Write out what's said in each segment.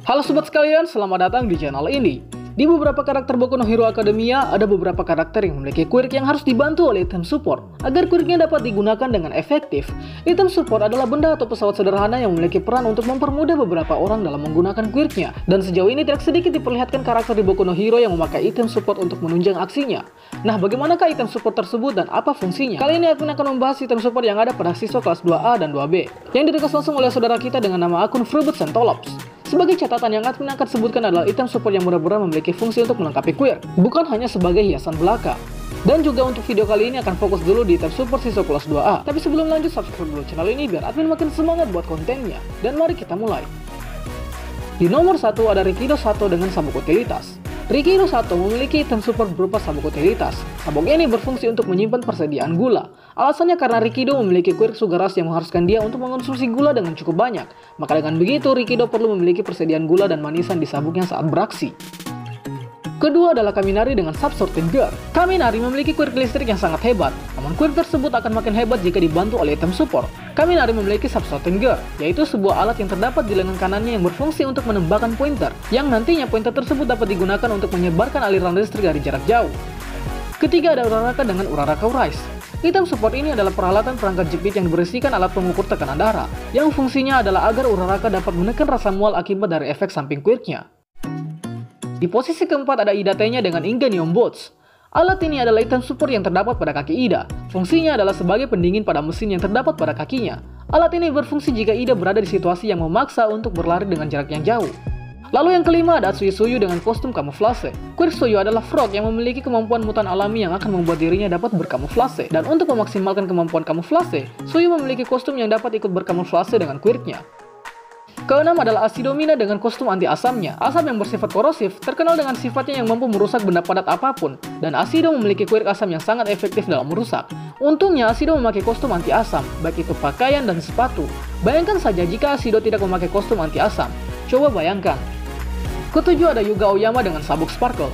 Halo sobat sekalian, selamat datang di channel ini. Di beberapa karakter Boku no Hero Academia, ada beberapa karakter yang memiliki quirk yang harus dibantu oleh item support agar quirknya dapat digunakan dengan efektif. Item support adalah benda atau pesawat sederhana yang memiliki peran untuk mempermudah beberapa orang dalam menggunakan quirknya. Dan sejauh ini tidak sedikit diperlihatkan karakter di Boku no Hero yang memakai item support untuk menunjang aksinya. Nah, bagaimanakah item support tersebut dan apa fungsinya? Kali ini admin akan membahas item support yang ada pada siswa kelas 2A dan 2B yang direquest langsung oleh saudara kita dengan nama akun Fruit Sentolops. Sebagai catatan yang admin akan sebutkan adalah item support yang mudah-mudahan memiliki fungsi untuk melengkapi quirk, bukan hanya sebagai hiasan belaka. Dan juga untuk video kali ini akan fokus dulu di item support siswa kelas 2A. Tapi sebelum lanjut, subscribe dulu channel ini biar admin makin semangat buat kontennya. Dan mari kita mulai. Di nomor 1 ada Rikido Sato dengan sabuk utilitas. Rikido Sato memiliki item support berupa sabuk utilitas. Sabuk ini berfungsi untuk menyimpan persediaan gula. Alasannya karena Rikido memiliki quirk Sugaras yang mengharuskan dia untuk mengonsumsi gula dengan cukup banyak. Maka dengan begitu, Rikido perlu memiliki persediaan gula dan manisan di sabuknya saat beraksi. Kedua adalah Kaminari dengan Subsorted Gear. Kaminari memiliki quirk listrik yang sangat hebat, namun quirk tersebut akan makin hebat jika dibantu oleh item support. Kaminari memiliki Subsorted Gear, yaitu sebuah alat yang terdapat di lengan kanannya yang berfungsi untuk menembakkan pointer, yang nantinya pointer tersebut dapat digunakan untuk menyebarkan aliran listrik dari jarak jauh. Ketiga ada Uraraka dengan Uraraka Rise. Item support ini adalah peralatan perangkat jepit yang berisikan alat pengukur tekanan darah, yang fungsinya adalah agar Uraraka dapat menekan rasa mual akibat dari efek samping quirknya. Di posisi keempat ada Ida-nya dengan Inganium Boots. Alat ini adalah item support yang terdapat pada kaki Ida. Fungsinya adalah sebagai pendingin pada mesin yang terdapat pada kakinya. Alat ini berfungsi jika Ida berada di situasi yang memaksa untuk berlari dengan jarak yang jauh. Lalu yang kelima ada Atsui Suyu dengan kostum kamuflase. Quirk Suyu adalah frog yang memiliki kemampuan mutan alami yang akan membuat dirinya dapat berkamuflase. Dan untuk memaksimalkan kemampuan kamuflase, Suyu memiliki kostum yang dapat ikut berkamuflase dengan quirknya. Keenam adalah Acidomina dengan kostum anti asamnya. Asam yang bersifat korosif terkenal dengan sifatnya yang mampu merusak benda padat apapun, dan Acido memiliki quirk asam yang sangat efektif dalam merusak. Untungnya Acido memakai kostum anti asam, baik itu pakaian dan sepatu. Bayangkan saja jika Acido tidak memakai kostum anti asam. Coba bayangkan. Ketujuh ada Yuga Oyama dengan sabuk Sparkle.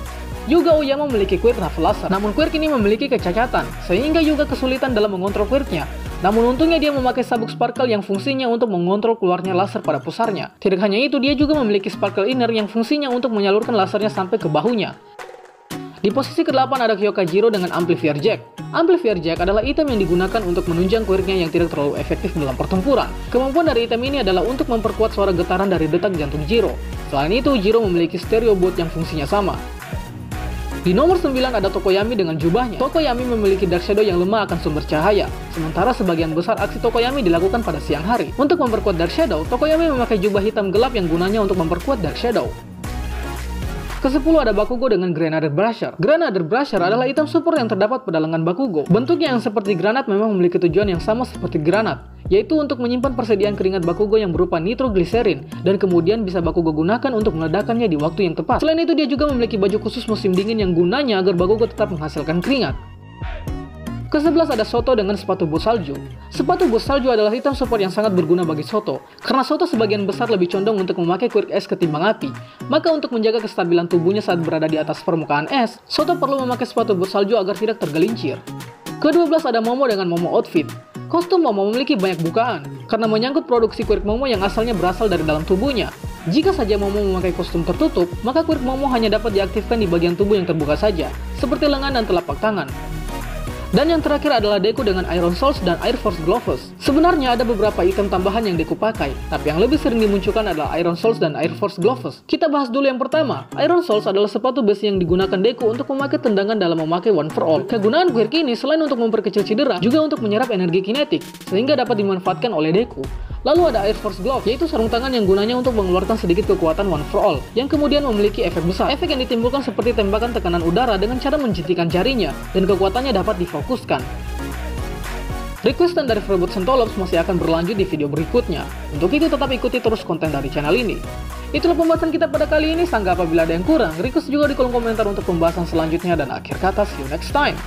Yuga Oyama memiliki quirk Navel Laser, namun quirk ini memiliki kecacatan, sehingga Yuga kesulitan dalam mengontrol quirknya. Namun untungnya dia memakai sabuk Sparkle yang fungsinya untuk mengontrol keluarnya laser pada pusarnya. Tidak hanya itu, dia juga memiliki Sparkle Inner yang fungsinya untuk menyalurkan lasernya sampai ke bahunya. Di posisi ke-8 ada Kyokajiro dengan Amplifier Jack. Amplifier Jack adalah item yang digunakan untuk menunjang quirknya yang tidak terlalu efektif dalam pertempuran. Kemampuan dari item ini adalah untuk memperkuat suara getaran dari detak jantung Jiro. Selain itu, Jiro memiliki Stereo Boot yang fungsinya sama. Di nomor 9 ada Tokoyami dengan jubahnya. Tokoyami memiliki Dark Shadow yang lemah akan sumber cahaya, sementara sebagian besar aksi Tokoyami dilakukan pada siang hari. Untuk memperkuat Dark Shadow, Tokoyami memakai jubah hitam gelap yang gunanya untuk memperkuat Dark Shadow. Ke-10 ada Bakugo dengan Grenadier Brasher. Grenadier Brasher adalah item support yang terdapat pada lengan Bakugo. Bentuknya yang seperti granat memang memiliki tujuan yang sama seperti granat, yaitu untuk menyimpan persediaan keringat Bakugo yang berupa nitroglycerin, dan kemudian bisa Bakugo gunakan untuk meledakkannya di waktu yang tepat. Selain itu, dia juga memiliki baju khusus musim dingin yang gunanya agar Bakugo tetap menghasilkan keringat. Ke-11 ada Soto dengan sepatu boot salju. Sepatu boot salju adalah item support yang sangat berguna bagi Soto, karena Soto sebagian besar lebih condong untuk memakai quirk es ketimbang api. Maka untuk menjaga kestabilan tubuhnya saat berada di atas permukaan es, Soto perlu memakai sepatu boot salju agar tidak tergelincir. Ke-12 ada Momo dengan Momo Outfit. Kostum Momo memiliki banyak bukaan, karena menyangkut produksi quirk Momo yang asalnya berasal dari dalam tubuhnya. Jika saja Momo memakai kostum tertutup, maka quirk Momo hanya dapat diaktifkan di bagian tubuh yang terbuka saja, seperti lengan dan telapak tangan. Dan yang terakhir adalah Deku dengan Iron Souls dan Air Force Gloves. Sebenarnya ada beberapa item tambahan yang Deku pakai, tapi yang lebih sering dimunculkan adalah Iron Souls dan Air Force Gloves. Kita bahas dulu yang pertama. Iron Souls adalah sepatu besi yang digunakan Deku untuk memakai tendangan dalam memakai One for All. Kegunaan quirk ini selain untuk memperkecil cedera, juga untuk menyerap energi kinetik, sehingga dapat dimanfaatkan oleh Deku. Lalu ada Air Force Glove, yaitu sarung tangan yang gunanya untuk mengeluarkan sedikit kekuatan One for All, yang kemudian memiliki efek besar. Efek yang ditimbulkan seperti tembakan tekanan udara dengan cara menjentikan jarinya, dan kekuatannya dapat difokuskan. Requestan dari Fruit Sentolops masih akan berlanjut di video berikutnya. Untuk itu tetap ikuti terus konten dari channel ini. Itulah pembahasan kita pada kali ini. Sanggah apabila ada yang kurang, request juga di kolom komentar untuk pembahasan selanjutnya, dan akhir kata, see you next time.